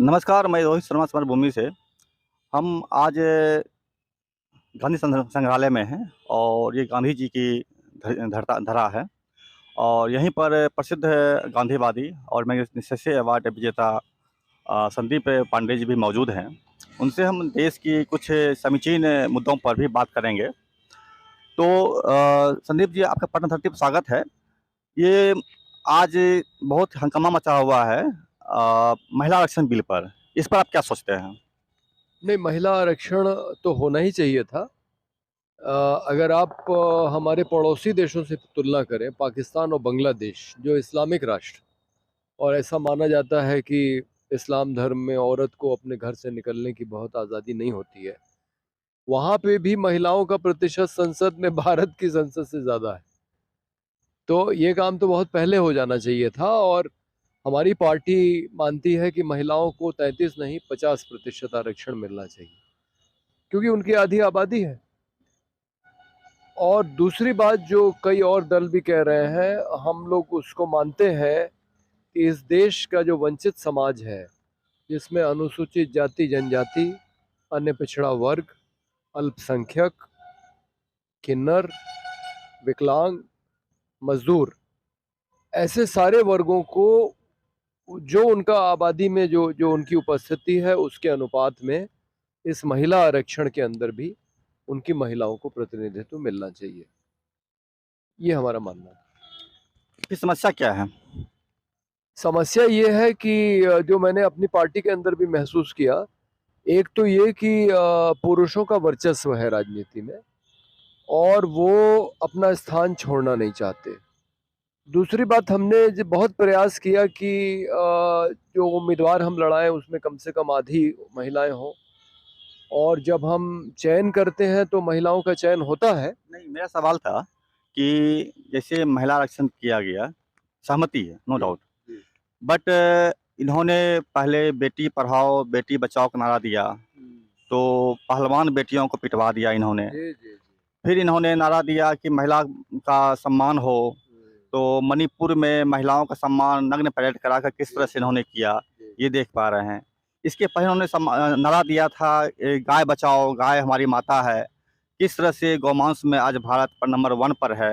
नमस्कार, मैं रोहित शर्मा स्मारक भूमि से। हम आज गांधी संग्रहालय में हैं और ये गांधी जी की धरा है और यहीं पर प्रसिद्ध गांधीवादी और मैग्सेसे अवार्ड विजेता संदीप पांडे जी भी मौजूद हैं। उनसे हम देश की कुछ समीचीन मुद्दों पर भी बात करेंगे। तो संदीप जी, आपका पटना धरती पर स्वागत है। ये आज बहुत हंगामा मचा हुआ है महिला आरक्षण बिल पर। इस पर आप क्या सोचते हैं? नहीं, महिला आरक्षण तो होना ही चाहिए था। अगर आप हमारे पड़ोसी देशों से तुलना करें, पाकिस्तान और बांग्लादेश जो इस्लामिक राष्ट्र, और ऐसा माना जाता है कि इस्लाम धर्म में औरत को अपने घर से निकलने की बहुत आज़ादी नहीं होती है। वहाँ पे भी महिलाओं का प्रतिशत संसद में भारत की संसद से ज़्यादा है। तो ये काम तो बहुत पहले हो जाना चाहिए था और हमारी पार्टी मानती है कि महिलाओं को 33 नहीं 50% आरक्षण मिलना चाहिए, क्योंकि उनकी आधी आबादी है। और दूसरी बात जो कई और दल भी कह रहे हैं, हम लोग उसको मानते हैं कि इस देश का जो वंचित समाज है, जिसमें अनुसूचित जाति जनजाति, अन्य पिछड़ा वर्ग, अल्पसंख्यक, किन्नर, विकलांग, मजदूर, ऐसे सारे वर्गों को जो उनका आबादी में जो जो उनकी उपस्थिति है उसके अनुपात में इस महिला आरक्षण के अंदर भी उनकी महिलाओं को प्रतिनिधित्व मिलना चाहिए। ये हमारा मानना है। इसकी समस्या क्या है? समस्या ये है कि जो मैंने अपनी पार्टी के अंदर भी महसूस किया, एक तो ये कि पुरुषों का वर्चस्व है राजनीति में और वो अपना स्थान छोड़ना नहीं चाहते। दूसरी बात, हमने बहुत प्रयास किया कि जो उम्मीदवार हम लड़ाएं उसमें कम से कम आधी महिलाएं हों, और जब हम चयन करते हैं तो महिलाओं का चयन होता है। नहीं, मेरा सवाल था कि जैसे महिला आरक्षण किया गया, सहमति है, नो डाउट। जी। बट इन्होंने पहले बेटी पढ़ाओ बेटी बचाओ का नारा दिया, तो पहलवान बेटियों को पिटवा दिया इन्होंने। जी जी जी। फिर इन्होंने नारा दिया कि महिला का सम्मान हो, तो मणिपुर में महिलाओं का सम्मान नग्न परेड कराकर किस तरह से इन्होंने किया, ये देख पा रहे हैं। इसके पहले उन्होंने नारा दिया था गाय बचाओ, गाय हमारी माता है। किस तरह से गौमांस में आज भारत पर नंबर 1 पर है।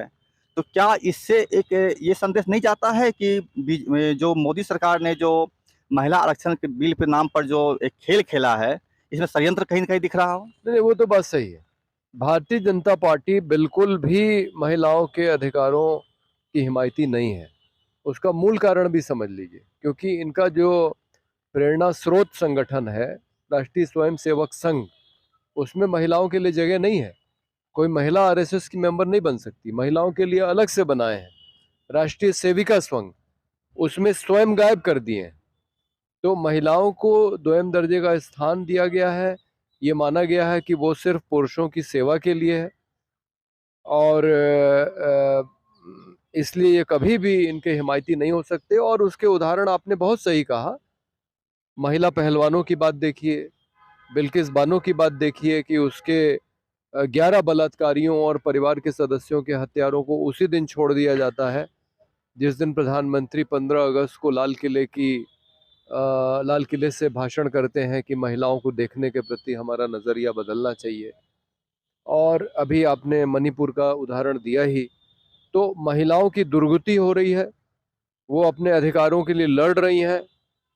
तो क्या इससे एक ये संदेश नहीं जाता है कि जो मोदी सरकार ने जो महिला आरक्षण के बिल के नाम पर जो एक खेल खेला है, इसमें षड्यंत्र कहीं न कहीं दिख रहा हो? नहीं, वो तो बात सही है। भारतीय जनता पार्टी बिल्कुल भी महिलाओं के अधिकारों की हिमायती नहीं है। उसका मूल कारण भी समझ लीजिए, क्योंकि इनका जो प्रेरणा स्रोत संगठन है, राष्ट्रीय स्वयंसेवक संघ, उसमें महिलाओं के लिए जगह नहीं है। कोई महिला आरएसएस की मेंबर नहीं बन सकती, महिलाओं के लिए अलग से बनाए हैं। राष्ट्रीय सेविका संघ, उसमें स्वयं गायब कर दिए हैं। तो महिलाओं को दोयम दर्जे का स्थान दिया गया है। ये माना गया है कि वो सिर्फ पुरुषों की सेवा के लिए है, और इसलिए ये कभी भी इनके हिमायती नहीं हो सकते। और उसके उदाहरण आपने बहुत सही कहा। महिला पहलवानों की बात देखिए, बिल्किस बानो की बात देखिए कि उसके 11 बलात्कारियों और परिवार के सदस्यों के हत्यारों को उसी दिन छोड़ दिया जाता है जिस दिन प्रधानमंत्री 15 अगस्त को लाल किले से भाषण करते हैं कि महिलाओं को देखने के प्रति हमारा नज़रिया बदलना चाहिए। और अभी आपने मणिपुर का उदाहरण दिया ही। तो महिलाओं की दुर्गति हो रही है, वो अपने अधिकारों के लिए लड़ रही हैं,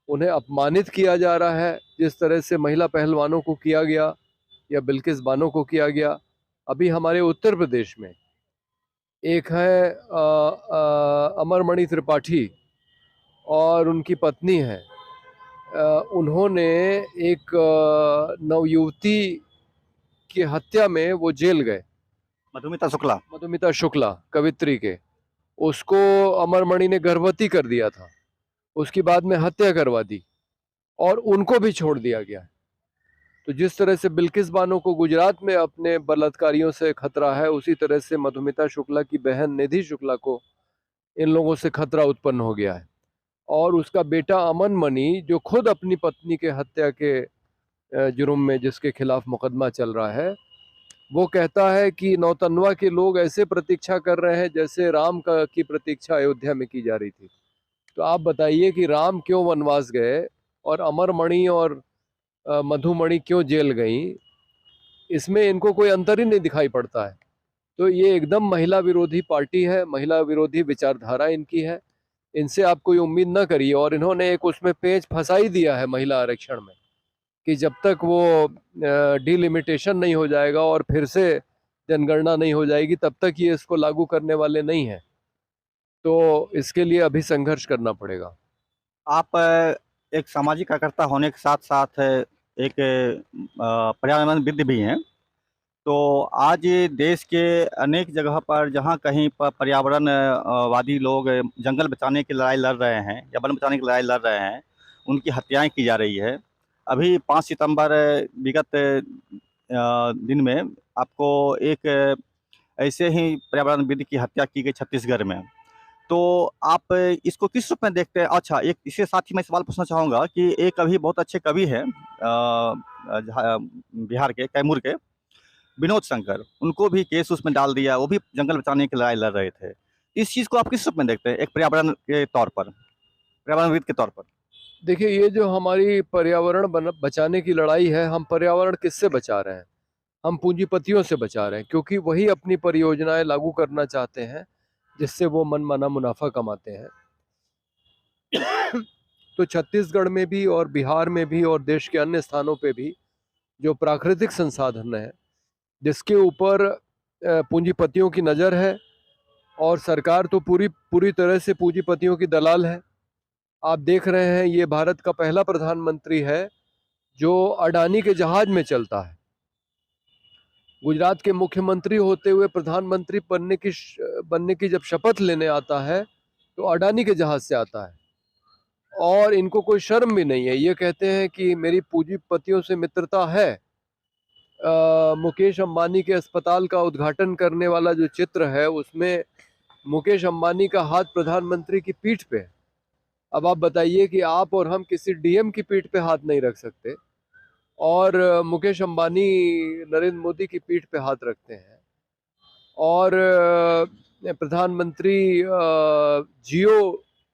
उन्हें अपमानित किया जा रहा है, जिस तरह से महिला पहलवानों को किया गया या बिल्किस बानो को किया गया। अभी हमारे उत्तर प्रदेश में एक है अमरमणि त्रिपाठी, और उनकी पत्नी है। उन्होंने एक नवयुवती की हत्या में वो जेल गए। मधुमिता शुक्ला। मधुमिता शुक्ला, कवित्री के, उसको अमरमणि ने गर्भवती कर दिया था, उसकी बाद में हत्या करवा दी और उनको भी छोड़ दिया गया। तो जिस तरह से बिल्किस बानो को गुजरात में अपने बलात्कारियों से खतरा है, उसी तरह से मधुमिता शुक्ला की बहन निधि शुक्ला को इन लोगों से खतरा उत्पन्न हो गया है। और उसका बेटा अमन मणि, जो खुद अपनी पत्नी के हत्या के जुर्म में जिसके खिलाफ मुकदमा चल रहा है, वो कहता है कि नौतनवा के लोग ऐसे प्रतीक्षा कर रहे हैं जैसे राम की प्रतीक्षा अयोध्या में की जा रही थी। तो आप बताइए कि राम क्यों वनवास गए और अमरमणि और मधुमणि क्यों जेल गई, इसमें इनको कोई अंतर ही नहीं दिखाई पड़ता है। तो ये एकदम महिला विरोधी पार्टी है, महिला विरोधी विचारधारा इनकी है। इनसे आप कोई उम्मीद ना करिए। और इन्होंने एक उसमें पेंच फंसा ही दिया है महिला आरक्षण में, कि जब तक वो डिलिमिटेशन नहीं हो जाएगा और फिर से जनगणना नहीं हो जाएगी, तब तक ये इसको लागू करने वाले नहीं हैं। तो इसके लिए अभी संघर्ष करना पड़ेगा। आप एक सामाजिक कार्यकर्ता होने के साथ साथ एक पर्यावरणविद भी हैं। तो आज ये देश के अनेक जगह पर जहाँ कहीं पर पर्यावरण वादी लोग जंगल बचाने की लड़ाई लड़ रहे हैं या वन बचाने की लड़ाई लड़ रहे हैं, उनकी हत्याएं की जा रही है। अभी 5 सितंबर विगत दिन में आपको एक ऐसे ही पर्यावरणविद की हत्या की गई छत्तीसगढ़ में। तो आप इसको किस रूप में देखते हैं? अच्छा, एक इसके साथ ही मैं सवाल पूछना चाहूँगा कि एक अभी बहुत अच्छे कवि हैं बिहार के कैमूर के विनोद शंकर, उनको भी केस उसमें डाल दिया, वो भी जंगल बचाने की लड़ाई लड़ रहे थे। इस चीज़ को आप किस रूप में देखते हैं एक पर्यावरण के तौर पर, पर्यावरणविद के तौर पर? देखिए, ये जो हमारी पर्यावरण बचाने की लड़ाई है, हम पर्यावरण किससे बचा रहे हैं? हम पूंजीपतियों से बचा रहे हैं, क्योंकि वही अपनी परियोजनाएं लागू करना चाहते हैं जिससे वो मनमाना मुनाफा कमाते हैं। तो छत्तीसगढ़ में भी और बिहार में भी और देश के अन्य स्थानों पे भी जो प्राकृतिक संसाधन है, जिसके ऊपर पूंजीपतियों की नज़र है, और सरकार तो पूरी पूरी तरह से पूंजीपतियों की दलाल है। आप देख रहे हैं, ये भारत का पहला प्रधानमंत्री है जो अडानी के जहाज में चलता है। गुजरात के मुख्यमंत्री होते हुए प्रधानमंत्री बनने की जब शपथ लेने आता है, तो अडानी के जहाज से आता है। और इनको कोई शर्म भी नहीं है। ये कहते हैं कि मेरी पूंजीपतियों से मित्रता है। मुकेश अंबानी के अस्पताल का उद्घाटन करने वाला जो चित्र है, उसमें मुकेश अंबानी का हाथ प्रधानमंत्री की पीठ पे है। अब आप बताइए कि आप और हम किसी डीएम की पीठ पे हाथ नहीं रख सकते, और मुकेश अंबानी नरेंद्र मोदी की पीठ पे हाथ रखते हैं। और प्रधानमंत्री जियो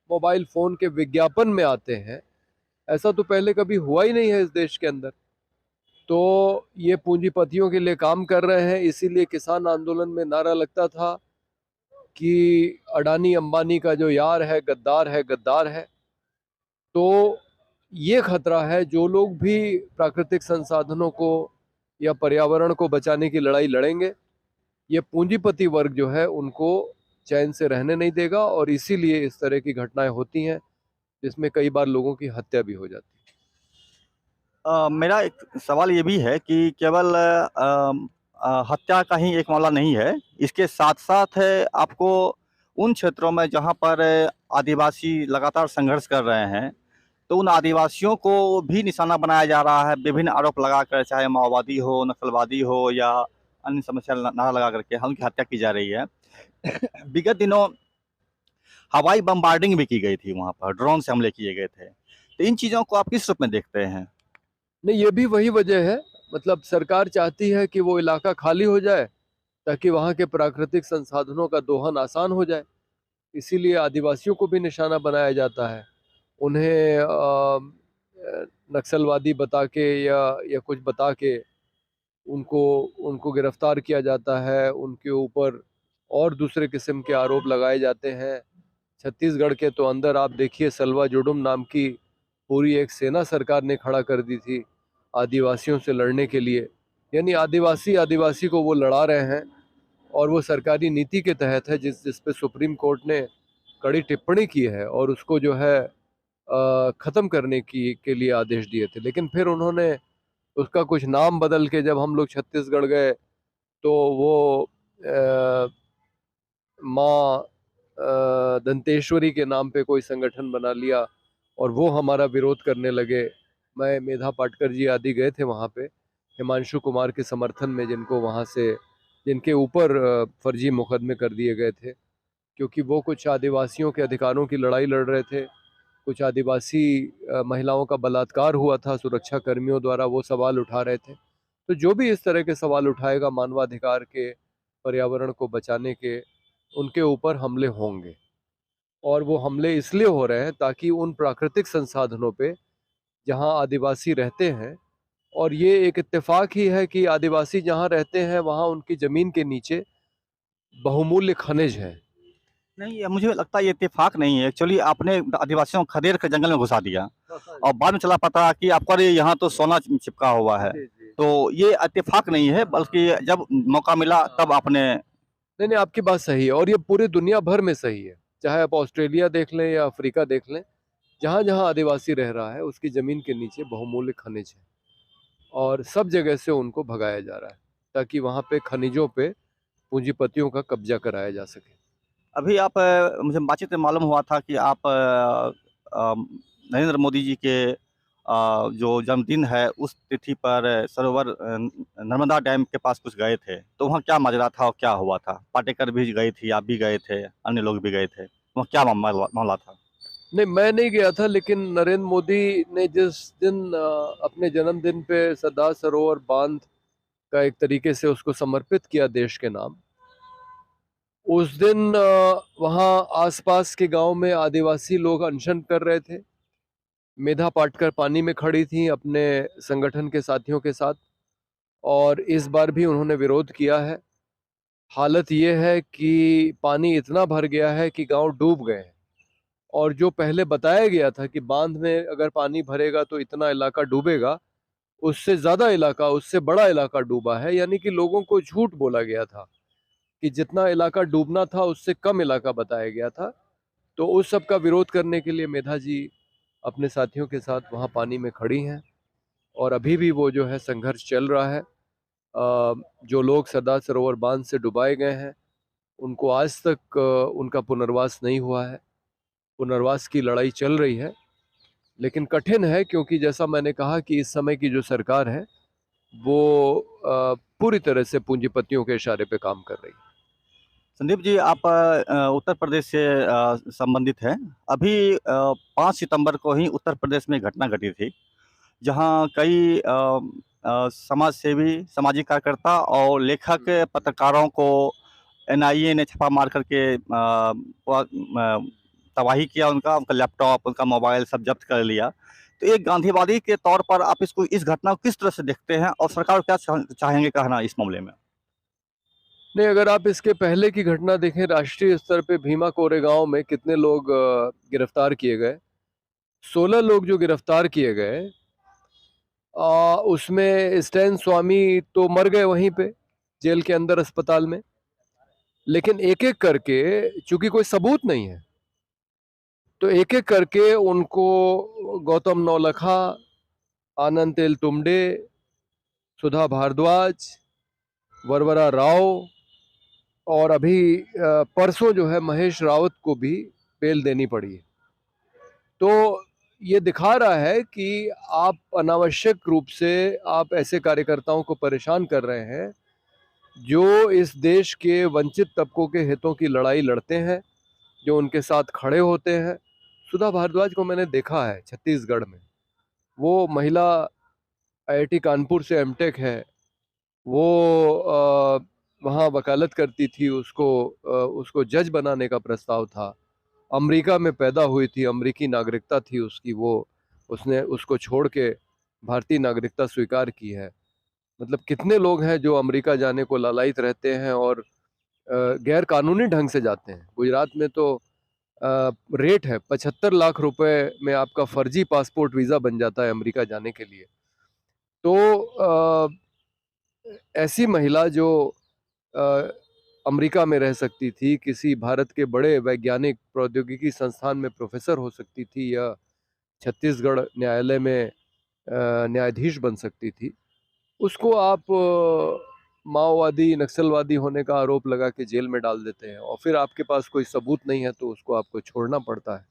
मोबाइल फोन के विज्ञापन में आते हैं। ऐसा तो पहले कभी हुआ ही नहीं है इस देश के अंदर। तो ये पूंजीपतियों के लिए काम कर रहे हैं। इसीलिए किसान आंदोलन में नारा लगता था कि अडानी अंबानी का जो यार है गद्दार है, गद्दार है। तो ये खतरा है। जो लोग भी प्राकृतिक संसाधनों को या पर्यावरण को बचाने की लड़ाई लड़ेंगे, ये पूंजीपति वर्ग जो है उनको चैन से रहने नहीं देगा, और इसीलिए इस तरह की घटनाएं होती हैं जिसमें कई बार लोगों की हत्या भी हो जाती है। मेरा एक सवाल ये भी है कि केवल हत्या का ही एक मामला नहीं है, इसके साथ-साथ आपको उन क्षेत्रों में जहाँ पर आदिवासी लगातार संघर्ष कर रहे हैं, तो उन आदिवासियों को भी निशाना बनाया जा रहा है विभिन्न आरोप लगाकर, चाहे माओवादी हो, नक्सलवादी हो या अन्य समस्या नारा लगा करके उनकी हत्या की जा रही है। विगत दिनों हवाई बम्बार्डिंग भी की गई थी वहाँ पर, ड्रोन से हमले किए गए थे। तो इन चीज़ों को आप किस रूप में देखते हैं? नहीं, ये भी वही वजह है। मतलब सरकार चाहती है कि वो इलाका खाली हो जाए, ताकि वहाँ के प्राकृतिक संसाधनों का दोहन आसान हो जाए। इसीलिए आदिवासियों को भी निशाना बनाया जाता है। उन्हें नक्सलवादी बता के या कुछ बता के उनको उनको गिरफ्तार किया जाता है। उनके ऊपर और दूसरे किस्म के आरोप लगाए जाते हैं। छत्तीसगढ़ के तो अंदर आप देखिए, सलवा जुडुम नाम की पूरी एक सेना सरकार ने खड़ा कर दी थी आदिवासियों से लड़ने के लिए। यानी आदिवासी आदिवासी को वो लड़ा रहे हैं, और वो सरकारी नीति के तहत है जिस पे सुप्रीम कोर्ट ने कड़ी टिप्पणी की है, और उसको जो है ख़त्म करने की के लिए आदेश दिए थे। लेकिन फिर उन्होंने उसका कुछ नाम बदल के, जब हम लोग छत्तीसगढ़ गए, तो वो माँ दंतेश्वरी के नाम पे कोई संगठन बना लिया, और वो हमारा विरोध करने लगे। मैं, मेधा पाटकर जी आदि गए थे वहाँ पे हिमांशु कुमार के समर्थन में, जिनके ऊपर फर्जी मुकदमे कर दिए गए थे, क्योंकि वो कुछ आदिवासियों के अधिकारों की लड़ाई लड़ रहे थे। कुछ आदिवासी महिलाओं का बलात्कार हुआ था सुरक्षा कर्मियों द्वारा, वो सवाल उठा रहे थे। तो जो भी इस तरह के सवाल उठाएगा मानवाधिकार के, पर्यावरण को बचाने के, उनके ऊपर हमले होंगे। और वो हमले इसलिए हो रहे हैं ताकि उन प्राकृतिक संसाधनों पे, जहाँ आदिवासी रहते हैं, और ये एक इत्तेफाक ही है कि आदिवासी जहाँ रहते हैं वहाँ उनकी ज़मीन के नीचे बहुमूल्य खनिज है। नहीं, ये मुझे लगता है ये इत्तेफाक नहीं है। एक्चुअली आपने आदिवासियों को खदेड़ के जंगल में घुसा दिया और बाद में चला पता कि आपका अरे यहाँ तो सोना चिपका हुआ है। जी, जी। तो ये इत्तेफाक नहीं है, बल्कि जब मौका मिला तब आपने नहीं, नहीं, आपकी बात सही है और ये पूरी दुनिया भर में सही है। चाहे आप ऑस्ट्रेलिया देख लें या अफ्रीका देख लें, जहाँ-जहाँ आदिवासी रह रहा है उसकी ज़मीन के नीचे बहुमूल्य खनिज है और सब जगह से उनको भगाया जा रहा है, ताकि वहाँ पे खनिजों पे पूंजीपतियों का कब्जा कराया जा सके। अभी आप मुझे बातचीत में मालूम हुआ था कि आप नरेंद्र मोदी जी के जो जन्मदिन है उस तिथि पर सरोवर नर्मदा डैम के पास कुछ गए थे। तो वहाँ क्या माजरा था और क्या हुआ था? पाटेकर भी गई थी, आप भी गए थे, अन्य लोग भी गए थे। वहाँ क्या मामला था? नहीं, मैं नहीं गया था, लेकिन नरेंद्र मोदी ने जिस दिन अपने जन्मदिन पे सरदार सरोवर बांध का एक तरीके से उसको समर्पित किया देश के नाम, उस दिन वहाँ आसपास के गांव में आदिवासी लोग अनशन कर रहे थे। मेधा पाटकर पानी में खड़ी थी अपने संगठन के साथियों के साथ, और इस बार भी उन्होंने विरोध किया है। हालत ये है कि पानी इतना भर गया है कि गांव डूब गए हैं, और जो पहले बताया गया था कि बांध में अगर पानी भरेगा तो इतना इलाका डूबेगा, उससे ज़्यादा इलाका, उससे बड़ा इलाका डूबा है। यानी कि लोगों को झूठ बोला गया था कि जितना इलाका डूबना था उससे कम इलाका बताया गया था। तो उस सब का विरोध करने के लिए मेधा जी अपने साथियों के साथ वहाँ पानी में खड़ी हैं, और अभी भी वो जो है संघर्ष चल रहा है। जो लोग सरदार सरोवर बांध से डुबाए गए हैं उनको आज तक उनका पुनर्वास नहीं हुआ है। पुनर्वास की लड़ाई चल रही है, लेकिन कठिन है, क्योंकि जैसा मैंने कहा कि इस समय की जो सरकार है वो पूरी तरह से पूंजीपतियों के इशारे पे काम कर रही है। संदीप जी, आप उत्तर प्रदेश से संबंधित हैं। अभी 5 सितंबर को ही उत्तर प्रदेश में एक घटना घटी थी, जहाँ कई समाज सेवी, सामाजिक कार्यकर्ता और लेखक पत्रकारों को एनआईए ने छापा मार करके तबाही किया, उनका उनका लैपटॉप, उनका मोबाइल सब जब्त कर लिया। तो एक गांधीवादी के तौर पर आप इस घटना को किस तरह से देखते हैं और सरकार को क्या चाहेंगे कहना इस मामले में? नहीं, अगर आप इसके पहले की घटना देखें, राष्ट्रीय स्तर पे भीमा कोरेगांव में कितने लोग गिरफ्तार किए गए। 16 लोग जो गिरफ्तार किए गए, उसमें स्टैन स्वामी तो मर गए वहीं पे जेल के अंदर अस्पताल में, लेकिन एक एक करके, चूंकि कोई सबूत नहीं है, तो एक एक करके उनको गौतम नौलखा, आनंद तेल तुमडे, सुधा भारद्वाज, वरवरा राव, और अभी परसों जो है महेश रावत को भी बेल देनी पड़ी है। तो ये दिखा रहा है कि आप अनावश्यक रूप से आप ऐसे कार्यकर्ताओं को परेशान कर रहे हैं जो इस देश के वंचित तबकों के हितों की लड़ाई लड़ते हैं, जो उनके साथ खड़े होते हैं। सुधा भारद्वाज को मैंने देखा है छत्तीसगढ़ में। वो महिला आईआईटी कानपुर से एमटेक है। वो वहाँ वकालत करती थी, उसको जज बनाने का प्रस्ताव था। अमेरिका में पैदा हुई थी, अमेरिकी नागरिकता थी उसकी, वो उसने उसको छोड़ के भारतीय नागरिकता स्वीकार की है। मतलब कितने लोग हैं जो अमेरिका जाने को लालायित रहते हैं और गैर कानूनी ढंग से जाते हैं। गुजरात में तो रेट है 75 लाख रुपए में आपका फर्जी पासपोर्ट वीज़ा बन जाता है अमेरिका जाने के लिए। तो ऐसी महिला जो अ, अमेरिका में रह सकती थी, किसी भारत के बड़े वैज्ञानिक प्रौद्योगिकी संस्थान में प्रोफेसर हो सकती थी, या छत्तीसगढ़ न्यायालय में न्यायाधीश बन सकती थी, उसको आप माओवादी, नक्सलवादी होने का आरोप लगा के जेल में डाल देते हैं, और फिर आपके पास कोई सबूत नहीं है तो उसको आपको छोड़ना पड़ता है।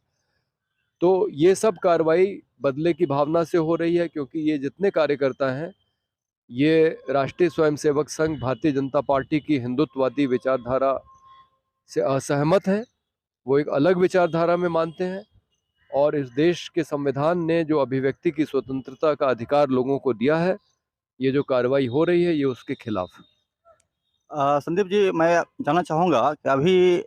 तो ये सब कार्रवाई बदले की भावना से हो रही है, क्योंकि ये जितने कार्यकर्ता हैं, ये राष्ट्रीय स्वयंसेवक संघ, भारतीय जनता पार्टी की हिंदुत्ववादी विचारधारा से असहमत हैं। वो एक अलग विचारधारा में मानते हैं, और इस देश के संविधान ने जो अभिव्यक्ति की स्वतंत्रता का अधिकार लोगों को दिया है, ये जो कार्रवाई हो रही है ये उसके खिलाफ। संदीप जी, मैं जानना चाहूँगा कि अभी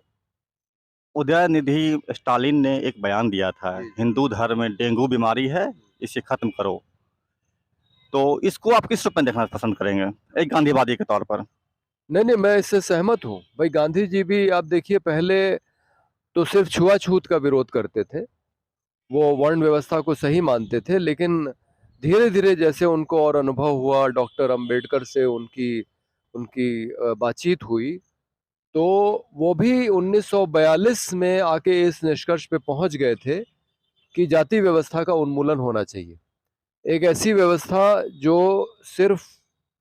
उदयनिधि स्टालिन ने एक बयान दिया था, जी, जी। हिंदू धर्म में डेंगू बीमारी है, इसे ख़त्म करो। तो इसको आप किस रूप में देखना पसंद करेंगे, एक गांधीवादी के तौर पर? नहीं, नहीं, मैं इससे सहमत हूँ। भाई गांधी जी भी आप देखिए पहले तो सिर्फ छुआ-छूत का विरोध करते थे। वो वर्ण व्यवस्था को सही मानते थे, लेकिन धीरे-धीरे जैसे उनको और अनुभव हुआ, डॉक्टर अंबेडकर से उनकी उनकी बातचीत हुई, तो वो भी 1942 में आके इस निष्कर्ष पे पहुंच गए थे कि जाति व्यवस्था का उन्मूलन होना चाहिए। एक ऐसी व्यवस्था जो सिर्फ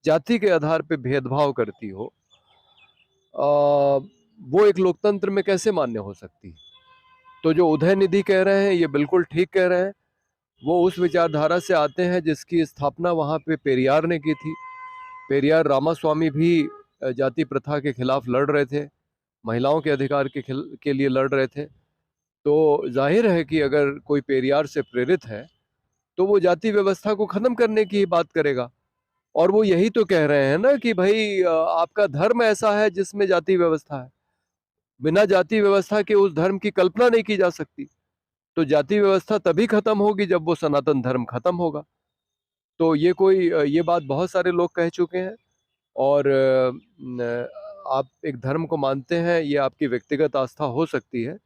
जाति के आधार पे भेदभाव करती हो, वो एक लोकतंत्र में कैसे मान्य हो सकती है? तो जो उदयनिधि कह रहे हैं, ये बिल्कुल ठीक कह रहे हैं। वो उस विचारधारा से आते हैं जिसकी स्थापना वहाँ पे पेरियार ने की थी। पेरियार रामास्वामी भी जाति प्रथा के खिलाफ लड़ रहे थे, महिलाओं के अधिकार के लिए लड़ रहे थे। तो ज़ाहिर है कि अगर कोई पेरियार से प्रेरित है, तो वो जाति व्यवस्था को ख़त्म करने की ही बात करेगा। और वो यही तो कह रहे हैं ना कि भई आपका धर्म ऐसा है जिसमें जाति व्यवस्था है। बिना जाति व्यवस्था के उस धर्म की कल्पना नहीं की जा सकती। तो जाति व्यवस्था तभी खत्म होगी जब वो सनातन धर्म खत्म होगा। तो ये बात बहुत सारे लोग कह चुके हैं और आप एक धर्म को मानते हैं, ये आपकी व्यक्तिगत आस्था हो सकती है,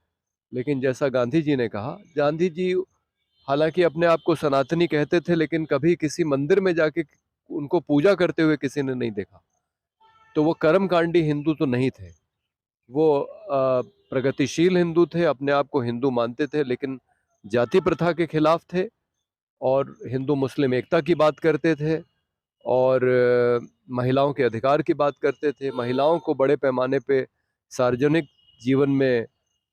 लेकिन जैसा गांधी जी ने कहा, गांधी जी हालांकि अपने आप को सनातनी कहते थे, लेकिन कभी किसी मंदिर में जाके उनको पूजा करते हुए किसी ने नहीं देखा। तो वो कर्मकांडी हिंदू तो नहीं थे। वो प्रगतिशील हिंदू थे, अपने आप को हिंदू मानते थे, लेकिन जाति प्रथा के खिलाफ थे और हिंदू मुस्लिम एकता की बात करते थे और महिलाओं के अधिकार की बात करते थे। महिलाओं को बड़े पैमाने पे सार्वजनिक जीवन में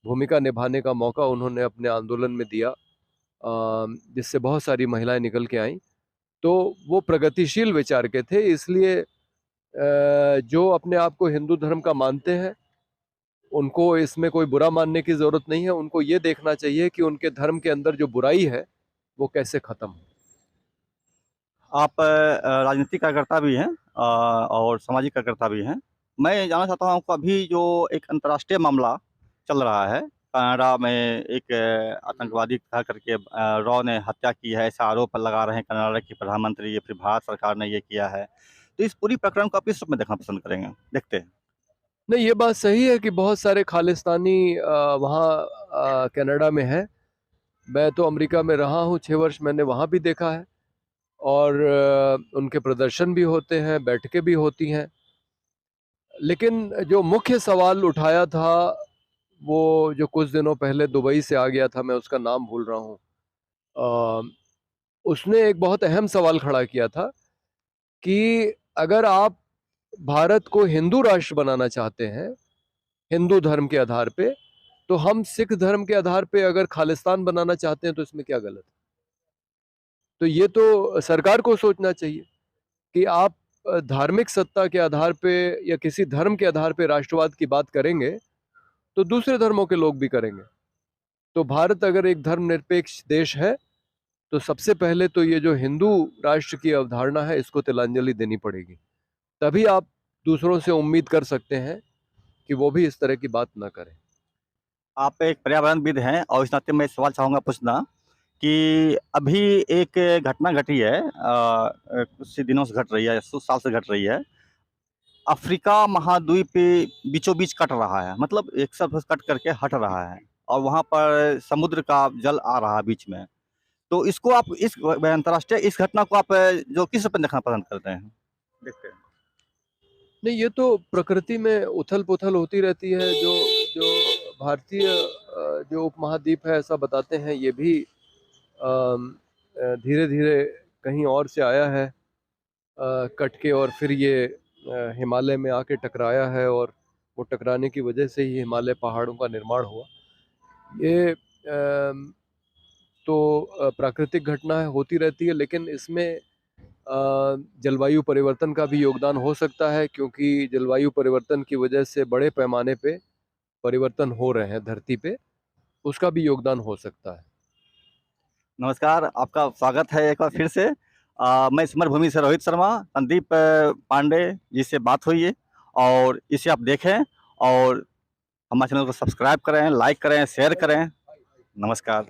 भूमिका निभाने का मौका उन्होंने अपने आंदोलन में दिया, जिससे बहुत सारी महिलाएं निकल के आईं। तो वो प्रगतिशील विचार के थे, इसलिए जो अपने आप को हिंदू धर्म का मानते हैं, उनको इसमें कोई बुरा मानने की ज़रूरत नहीं है। उनको ये देखना चाहिए कि उनके धर्म के अंदर जो बुराई है, वो कैसे ख़त्म हो। आप राजनीतिक कार्यकर्ता भी हैं और सामाजिक कार्यकर्ता भी हैं। मैं जानना चाहता हूँ आपको अभी जो एक अंतर्राष्ट्रीय मामला चल रहा है, कनाडा में एक आतंकवादी था करके रॉ ने हत्या की है, ऐसा आरोप लगा रहे हैं कनाडा के प्रधानमंत्री, या फिर भारत सरकार ने ये किया है। तो इस पूरी प्रकरण को आप किस रूप में देखना पसंद करेंगे? देखते हैं। नहीं, ये बात सही है कि बहुत सारे खालिस्तानी वहाँ कनाडा में हैं। मैं तो अमेरिका में रहा हूँ 6 वर्ष, मैंने वहाँ भी देखा है और उनके प्रदर्शन भी होते हैं, बैठकें भी होती हैं। लेकिन जो मुख्य सवाल उठाया था, वो जो कुछ दिनों पहले दुबई से आ गया था, मैं उसका नाम भूल रहा हूँ। उसने एक बहुत अहम सवाल खड़ा किया था कि अगर आप भारत को हिंदू राष्ट्र बनाना चाहते हैं, हिंदू धर्म के आधार पे, तो हम सिख धर्म के आधार पे अगर खालिस्तान बनाना चाहते हैं तो इसमें क्या गलत है? तो ये तो सरकार को सोचना चाहिए कि आप धार्मिक सत्ता के आधार पे या किसी धर्म के आधार पे राष्ट्रवाद की बात करेंगे, तो दूसरे धर्मों के लोग भी करेंगे। तो भारत अगर एक धर्मनिरपेक्ष देश है, तो सबसे पहले तो ये जो हिंदू राष्ट्र की अवधारणा है, इसको तिलांजलि देनी पड़ेगी। तभी आप दूसरों से उम्मीद कर सकते हैं कि वो भी इस तरह की बात ना करें। आप एक पर्यावरणविद हैं और इस नाते मैं सवाल चाहूँगा पूछना कि अभी एक घटना घटी है, कुछ ही दिनों से घट रही है, कुछ साल से घट रही है। अफ्रीका महाद्वीप पे बीचों बीच कट रहा है, मतलब एक तरफ से कट करके हट रहा है और वहाँ पर समुद्र का जल आ रहा है बीच में। तो इसको आप इस अंतर्राष्ट्रीय इस घटना को आप जो किस रूप में देखना पसंद करते हैं? देखते हैं। नहीं, ये तो प्रकृति में उथल-पुथल होती रहती है। जो जो भारतीय जो उपमहाद्वीप है, ऐसा बताते हैं, ये भी धीरे-धीरे कहीं और से आया है, कट के, और फिर ये हिमालय में आके टकराया है और वो टकराने की वजह से ही हिमालय पहाड़ों का निर्माण हुआ। ये तो प्राकृतिक घटना है, होती रहती है, लेकिन इसमें जलवायु परिवर्तन का भी योगदान हो सकता है, क्योंकि जलवायु परिवर्तन की वजह से बड़े पैमाने पे परिवर्तन हो रहे हैं धरती पे, उसका भी योगदान हो सकता है। नमस्कार, आपका स्वागत है एक बार फिर से। मैं समर भूमि से रोहित शर्मा, संदीप पांडे जी से बात हुई है और इसे आप देखें और हमारे चैनल को सब्सक्राइब करें, लाइक करें, शेयर करें। नमस्कार।